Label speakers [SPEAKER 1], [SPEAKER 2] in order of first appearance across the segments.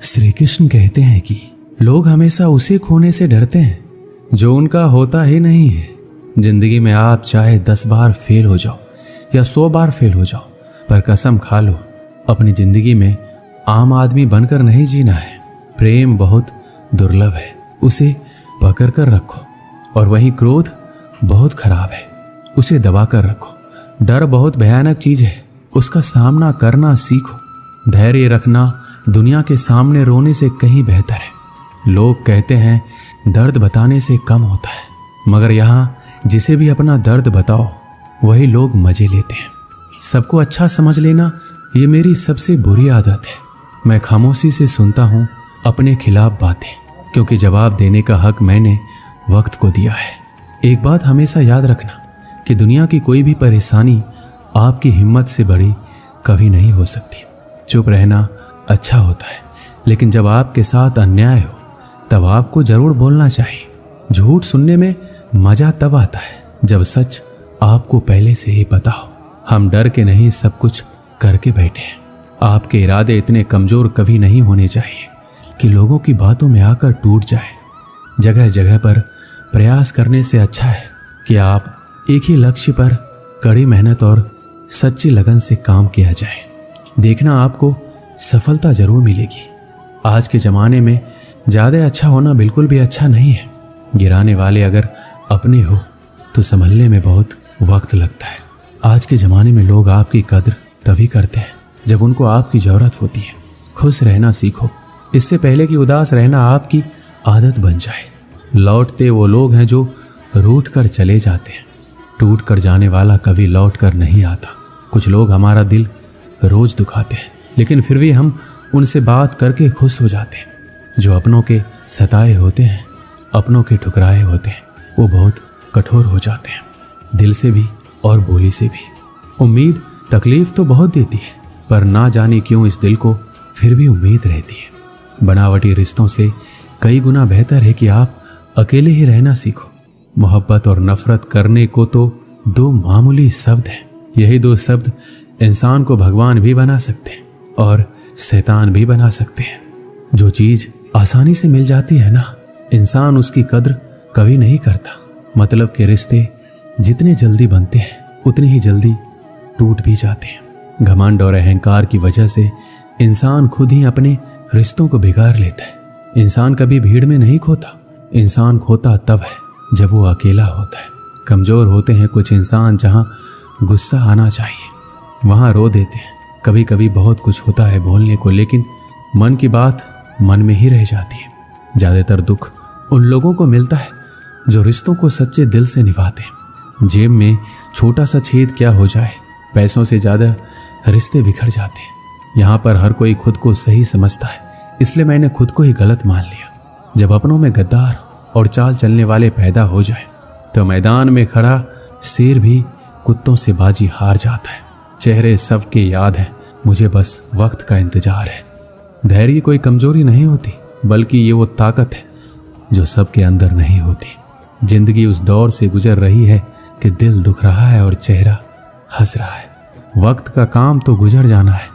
[SPEAKER 1] श्री कृष्ण कहते हैं कि लोग हमेशा उसे खोने से डरते हैं जो उनका होता ही नहीं है। जिंदगी में आप चाहे 10 बार फेल हो जाओ या 100 बार फेल हो जाओ, पर कसम खा लो अपनी जिंदगी में आम आदमी बनकर नहीं जीना है। प्रेम बहुत दुर्लभ है, उसे पकड़ कर रखो। और वहीं क्रोध बहुत खराब है, उसे दबा कर रखो। डर बहुत भयानक चीज है, उसका सामना करना सीखो। धैर्य रखना दुनिया के सामने रोने से कहीं बेहतर है। लोग कहते हैं दर्द बताने से कम होता है, मगर यहाँ जिसे भी अपना दर्द बताओ वही लोग मजे लेते हैं। सबको अच्छा समझ लेना ये मेरी सबसे बुरी आदत है। मैं खामोशी से सुनता हूँ अपने खिलाफ बातें, क्योंकि जवाब देने का हक मैंने वक्त को दिया है। एक बात हमेशा याद रखना कि दुनिया की कोई भी परेशानी आपकी हिम्मत से बड़ी कभी नहीं हो सकती। चुप रहना अच्छा होता है, लेकिन जब आपके साथ अन्याय हो तब आपको जरूर बोलना चाहिए। झूठ सुनने में मजा तब आता है जब सच आपको पहले से ही पता हो। हम डर के नहीं सब कुछ करके बैठे हैं। आपके इरादे इतने कमजोर कभी नहीं होने चाहिए कि लोगों की बातों में आकर टूट जाए। जगह जगह पर प्रयास करने से अच्छा है कि आप एक ही लक्ष्य पर कड़ी मेहनत और सच्ची लगन से काम किया जाए। देखना आपको सफलता जरूर मिलेगी। आज के ज़माने में ज़्यादा अच्छा होना बिल्कुल भी अच्छा नहीं है। गिराने वाले अगर अपने हो तो संभलने में बहुत वक्त लगता है। आज के ज़माने में लोग आपकी कद्र तभी करते हैं जब उनको आपकी ज़रूरत होती है। खुश रहना सीखो, इससे पहले कि उदास रहना आपकी आदत बन जाए। लौटते वो लोग हैं जो रूठ कर चले जाते हैं, टूट कर जाने वाला कभी लौट कर नहीं आता। कुछ लोग हमारा दिल रोज दुखाते हैं, लेकिन फिर भी हम उनसे बात करके खुश हो जाते हैं। जो अपनों के सताए होते हैं, अपनों के ठुकराए होते हैं, वो बहुत कठोर हो जाते हैं, दिल से भी और बोली से भी। उम्मीद तकलीफ तो बहुत देती है, पर ना जाने क्यों इस दिल को फिर भी उम्मीद रहती है। बनावटी रिश्तों से कई गुना बेहतर है कि आप अकेले ही रहना सीखो। मोहब्बत और नफरत करने को तो 2 मामूली शब्द हैं। यही 2 शब्द इंसान को भगवान भी बना सकते हैं और शैतान भी बना सकते हैं। जो चीज आसानी से मिल जाती है ना, इंसान उसकी कद्र कभी नहीं करता। मतलब के रिश्ते जितने जल्दी बनते हैं उतने ही जल्दी टूट भी जाते हैं। घमंड और अहंकार की वजह से इंसान खुद ही अपने रिश्तों को बिगाड़ लेता है। इंसान कभी भीड़ में नहीं खोता, इंसान खोता तब है जब वो अकेला होता है। कमजोर होते हैं कुछ इंसान, जहाँ गुस्सा आना चाहिए वहाँ रो देते हैं। कभी कभी बहुत कुछ होता है बोलने को, लेकिन मन की बात मन में ही रह जाती है। ज़्यादातर दुख उन लोगों को मिलता है जो रिश्तों को सच्चे दिल से निभाते हैं। जेब में छोटा सा छेद क्या हो जाए, पैसों से ज़्यादा रिश्ते बिखर जाते हैं। यहाँ पर हर कोई खुद को सही समझता है, इसलिए मैंने खुद को ही गलत मान लिया। जब अपनों में गद्दार और चाल चलने वाले पैदा हो जाए तो मैदान में खड़ा शेर भी कुत्तों से बाजी हार जाता है। चेहरे सबके याद हैं, मुझे बस वक्त का इंतजार है। धैर्य कोई कमजोरी नहीं होती, बल्कि ये वो ताकत है जो सबके अंदर नहीं होती। जिंदगी उस दौर से गुजर रही है कि दिल दुख रहा है और चेहरा हंस रहा है। वक्त का काम तो गुजर जाना है।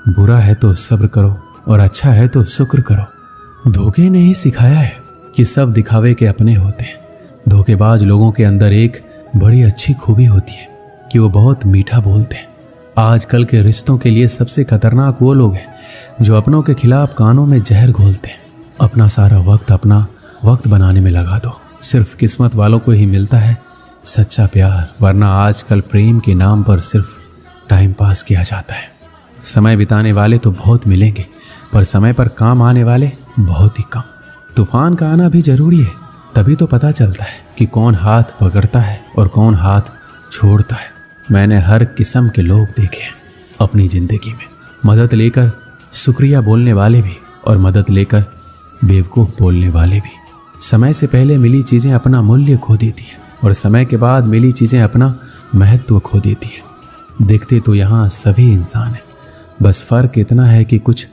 [SPEAKER 1] बुरा है तो सब्र करो और अच्छा है तो शुक्र करो। धोखे ने ही सिखाया है कि सब दिखावे के अपने होते हैं। धोखेबाज लोगों के अंदर एक बड़ी अच्छी खूबी होती है कि वो बहुत मीठा बोलते हैं। आजकल के रिश्तों के लिए सबसे खतरनाक वो लोग हैं जो अपनों के खिलाफ कानों में जहर घोलते हैं। अपना सारा वक्त अपना वक्त बनाने में लगा दो। सिर्फ किस्मत वालों को ही मिलता है सच्चा प्यार, वरना आजकल प्रेम के नाम पर सिर्फ टाइम पास किया जाता है। समय बिताने वाले तो बहुत मिलेंगे, पर समय पर काम आने वाले बहुत ही कम। तूफान का आना भी जरूरी है, तभी तो पता चलता है कि कौन हाथ पकड़ता है और कौन हाथ छोड़ता है। मैंने हर किस्म के लोग देखे हैं अपनी जिंदगी में। मदद लेकर शुक्रिया बोलने वाले भी और मदद लेकर बेवकूफ़ बोलने वाले भी। समय से पहले मिली चीज़ें अपना मूल्य खो देती हैं और समय के बाद मिली चीज़ें अपना महत्व खो देती हैं। देखते तो यहाँ सभी इंसान हैं, बस फ़र्क इतना है कि कुछ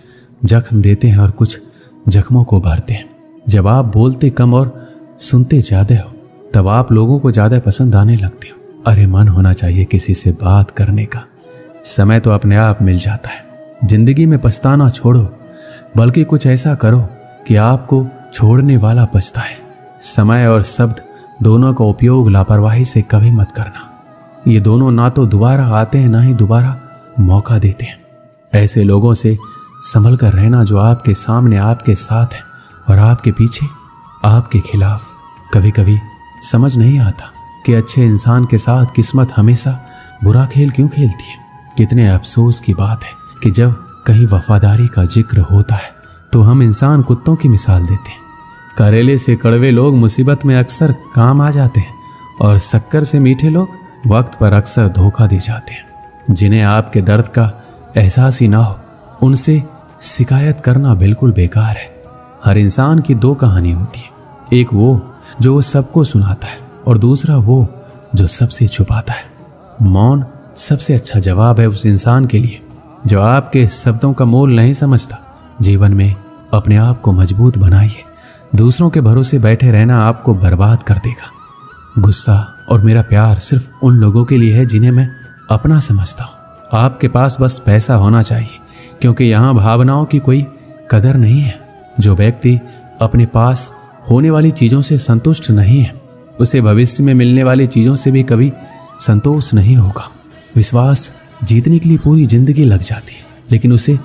[SPEAKER 1] जख्म देते हैं और कुछ जख्मों को भरते हैं। जब आप बोलते कम और सुनते ज़्यादा हो तब आप लोगों को ज़्यादा पसंद आने लगते हो। अरे मन होना चाहिए किसी से बात करने का। समय तो अपने आप मिल जाता है। जिंदगी में पछताना छोड़ो, बल्कि कुछ ऐसा करो कि आपको छोड़ने वाला पछताए। समय और शब्द दोनों का उपयोग लापरवाही से कभी मत करना। ये दोनों ना तो दोबारा आते हैं, ना ही दोबारा मौका देते हैं। ऐसे लोगों से संभल कर रहना जो आपके सामने आपके साथ है और आपके पीछे आपके खिलाफ। कभी कभी समझ नहीं आता कि अच्छे इंसान के साथ किस्मत हमेशा बुरा खेल क्यों खेलती है। कितने अफसोस की बात है कि जब कहीं वफादारी का जिक्र होता है तो हम इंसान कुत्तों की मिसाल देते हैं। करेले से कड़वे लोग मुसीबत में अक्सर काम आ जाते हैं और शक्कर से मीठे लोग वक्त पर अक्सर धोखा दे जाते हैं। जिन्हें आपके दर्द का एहसास ही ना हो उनसे शिकायत करना बिल्कुल बेकार है। हर इंसान की दो कहानी होती है, एक वो जो सबको सुनाता है और दूसरा वो जो सबसे छुपाता है। मौन सबसे अच्छा जवाब है उस इंसान के लिए जो आपके शब्दों का मोल नहीं समझता। जीवन में अपने आप को मजबूत बनाइए। दूसरों के भरोसे बैठे रहना आपको बर्बाद कर देगा। गुस्सा और मेरा प्यार सिर्फ उन लोगों के लिए है जिन्हें मैं अपना समझता हूँ। आपके पास बस पैसा होना चाहिए, क्योंकि यहाँ भावनाओं की कोई कदर नहीं है। जो व्यक्ति अपने पास होने वाली चीज़ों से संतुष्ट नहीं है उसे भविष्य में मिलने वाली चीज़ों से भी कभी संतोष नहीं होगा। विश्वास जीतने के लिए पूरी जिंदगी लग जाती है, लेकिन उसे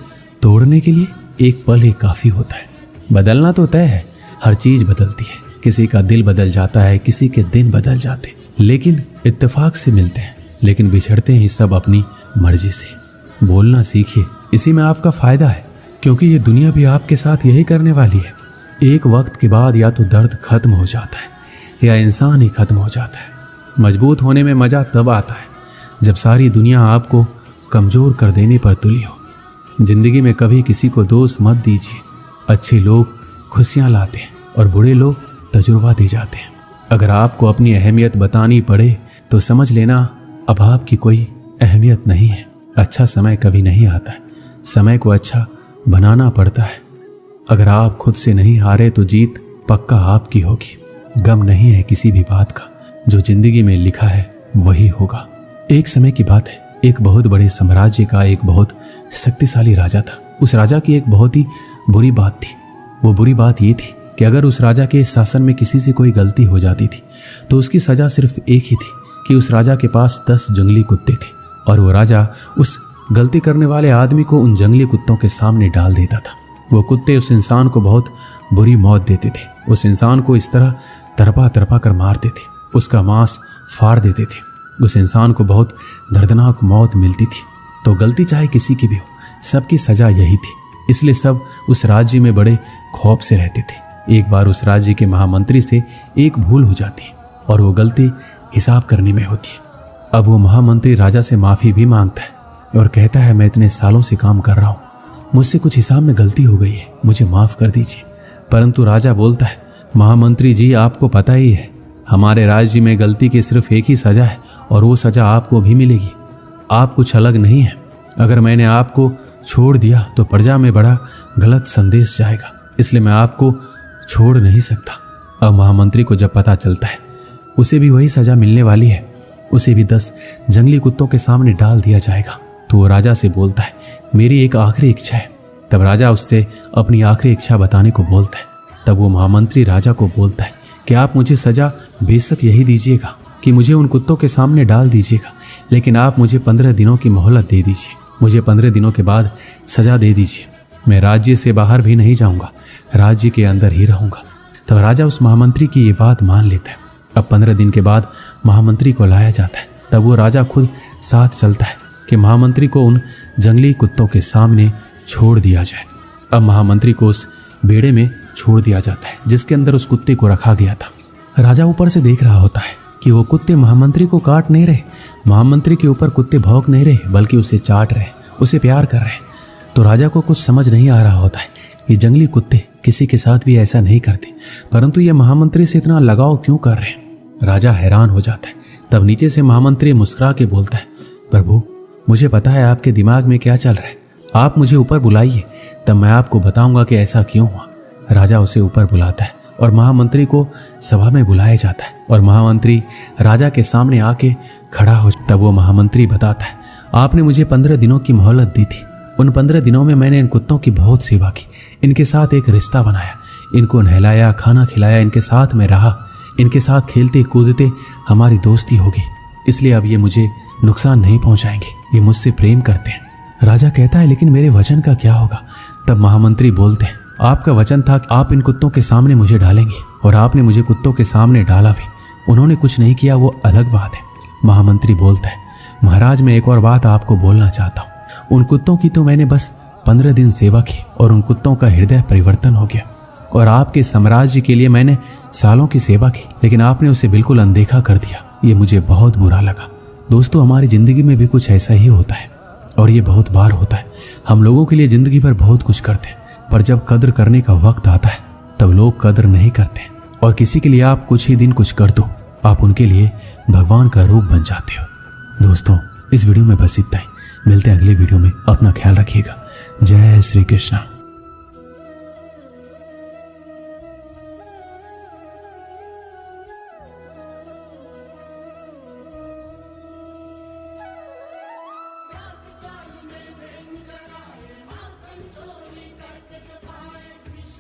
[SPEAKER 1] तोड़ने के लिए एक पल ही काफ़ी होता है। बदलना तो तय है, हर चीज़ बदलती है। किसी का दिल बदल जाता है, किसी के दिन बदल जाते, लेकिन इत्तेफाक से मिलते हैं, लेकिन बिछड़ते हैं सब अपनी मर्जी से। बोलना सीखिए, इसी में आपका फ़ायदा है, क्योंकि ये दुनिया भी आपके साथ यही करने वाली है। एक वक्त के बाद या तो दर्द खत्म हो जाता है या इंसान ही खत्म हो जाता है। मजबूत होने में मज़ा तब आता है जब सारी दुनिया आपको कमज़ोर कर देने पर तुली हो। जिंदगी में कभी किसी को दोष मत दीजिए। अच्छे लोग खुशियाँ लाते हैं और बुरे लोग तजुर्बा दे जाते हैं। अगर आपको अपनी अहमियत बतानी पड़े तो समझ लेना अब आपकी कोई अहमियत नहीं है। अच्छा समय कभी नहीं आता है, समय को अच्छा बनाना पड़ता है। अगर आप खुद से नहीं हारे तो जीत पक्का आपकी होगी। गम नहीं है किसी भी बात का, जो जिंदगी में लिखा है वही होगा। एक समय की बात है, एक बहुत बड़े साम्राज्य का एक बहुत शक्तिशाली राजा था। उस राजा की एक बहुत ही बुरी बात थी। वो बुरी बात ये थी कि अगर उस राजा के शासन में किसी से कोई गलती हो जाती थी तो उसकी सज़ा सिर्फ एक ही थी कि उस राजा के पास 10 जंगली कुत्ते थे और वो राजा उस गलती करने वाले आदमी को उन जंगली कुत्तों के सामने डाल देता था। वो कुत्ते उस इंसान को बहुत बुरी मौत देते थे। उस इंसान को इस तरह तरपा कर मारते थे, उसका मांस फाड़ देते थे। उस इंसान को बहुत दर्दनाक मौत मिलती थी। तो गलती चाहे किसी की भी हो, सबकी सज़ा यही थी। इसलिए सब उस राज्य में बड़े खौफ से रहते थे। एक बार उस राज्य के महामंत्री से एक भूल हो जाती है और वो गलती हिसाब करने में होती है। अब वो महामंत्री राजा से माफ़ी भी मांगता है और कहता है, मैं इतने सालों से काम कर रहा हूँ, मुझसे कुछ हिसाब में गलती हो गई है, मुझे माफ़ कर दीजिए। परंतु राजा बोलता है, महामंत्री जी आपको पता ही है हमारे राज्य में गलती की सिर्फ एक ही सज़ा है और वो सज़ा आपको भी मिलेगी। आप कुछ अलग नहीं है। अगर मैंने आपको छोड़ दिया तो प्रजा में बड़ा गलत संदेश जाएगा, इसलिए मैं आपको छोड़ नहीं सकता। अब महामंत्री को जब पता चलता है उसे भी वही सज़ा मिलने वाली है, उसे भी 10 जंगली कुत्तों के सामने डाल दिया जाएगा, तो वो राजा से बोलता है, मेरी एक आखिरी इच्छा है। तब राजा उससे अपनी आखिरी इच्छा बताने को बोलता है। तब वो महामंत्री राजा को बोलता है कि आप मुझे सज़ा बेशक यही दीजिएगा कि मुझे उन कुत्तों के सामने डाल दीजिएगा, लेकिन आप मुझे 15 दिनों की मोहलत दे दीजिए। मुझे 15 दिनों के बाद सज़ा दे दीजिए। मैं राज्य से बाहर भी नहीं जाऊंगा, राज्य के अंदर ही रहूंगा। तब राजा उस महामंत्री की ये बात मान लेता है। अब 15 दिन के बाद महामंत्री को लाया जाता है। तब वो राजा खुद साथ चलता है कि महामंत्री को उन जंगली कुत्तों के सामने छोड़ दिया जाए। अब महामंत्री को उस बेड़े में छोड़ दिया जाता है जिसके अंदर उस कुत्ते को रखा गया था। राजा ऊपर से देख रहा होता है कि वो कुत्ते महामंत्री को काट नहीं रहे, महामंत्री के ऊपर कुत्ते भौंक नहीं रहे, बल्कि उसे चाट रहे, उसे प्यार कर रहे। तो राजा को कुछ समझ नहीं आ रहा होता है, ये जंगली कुत्ते किसी के साथ भी ऐसा नहीं करते, परंतु ये महामंत्री से इतना लगाव क्यों कर रहे हैं। राजा हैरान हो जाता है। तब नीचे से महामंत्री मुस्कुरा के बोलता है, प्रभु मुझे पता है आपके दिमाग में क्या चल रहा है, आप मुझे ऊपर बुलाइए, तब मैं आपको बताऊंगा कि ऐसा क्यों हुआ। राजा उसे ऊपर बुलाता है और महामंत्री को सभा में बुलाया जाता है और महामंत्री राजा के सामने आके खड़ा हो। तब वो महामंत्री बताता है, आपने मुझे 15 दिनों की मोहलत दी थी उन 15 दिनों में मैंने इन कुत्तों की बहुत सेवा की, इनके साथ एक रिश्ता बनाया, इनको नहलाया, खाना खिलाया, इनके साथ में रहा, इनके साथ खेलते कूदते हमारी दोस्ती हो गई। इसलिए अब ये मुझे नुकसान नहीं पहुंचाएंगे, ये मुझसे प्रेम करते हैं। राजा कहता है, लेकिन मेरे वचन का क्या होगा? तब महामंत्री बोलते हैं, आपका वचन था कि आप इन कुत्तों के सामने मुझे डालेंगे, और आपने मुझे कुत्तों के सामने डाला भी। उन्होंने कुछ नहीं किया, वो अलग बात है। महामंत्री बोलता है, महाराज मैं एक और बात आपको बोलना चाहता हूँ। उन कुत्तों की तो मैंने बस 15 दिन सेवा की और उन कुत्तों का हृदय परिवर्तन हो गया, और आपके साम्राज्य के लिए मैंने सालों की सेवा की, लेकिन आपने उसे बिल्कुल अनदेखा कर दिया। ये मुझे बहुत बुरा लगा। दोस्तों, हमारी जिंदगी में भी कुछ ऐसा ही होता है, और ये बहुत बार होता है। हम लोगों के लिए जिंदगी भर बहुत कुछ करते हैं, पर जब कद्र करने का वक्त आता है तब लोग कद्र नहीं करते। और किसी के लिए आप कुछ ही दिन कुछ कर दो, आप उनके लिए भगवान का रूप बन जाते हो। दोस्तों, इस वीडियो में बस इतना ही। मिलते हैं अगले वीडियो में। अपना ख्याल रखिएगा। जय श्री कृष्ण।